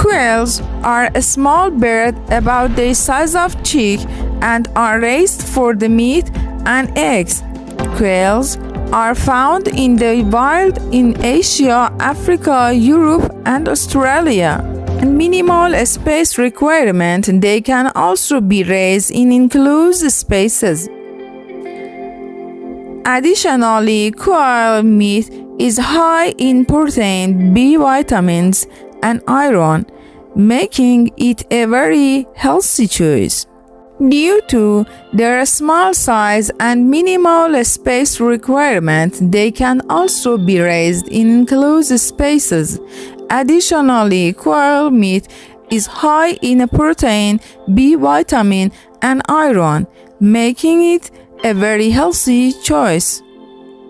Quails are a small bird about the size of chick and are raised for the meat and eggs. Quails are found in the wild in Asia, Africa, Europe, and Australia. And minimal space requirement, they can also be raised in enclosed spaces. Additionally, quail meat is high in protein, B vitamins, and iron, making it a very healthy choice. Due to their small size and minimal space requirement, they can also be raised in enclosed spaces. Additionally, quail meat is high in protein, B vitamin, and iron, making it a very healthy choice.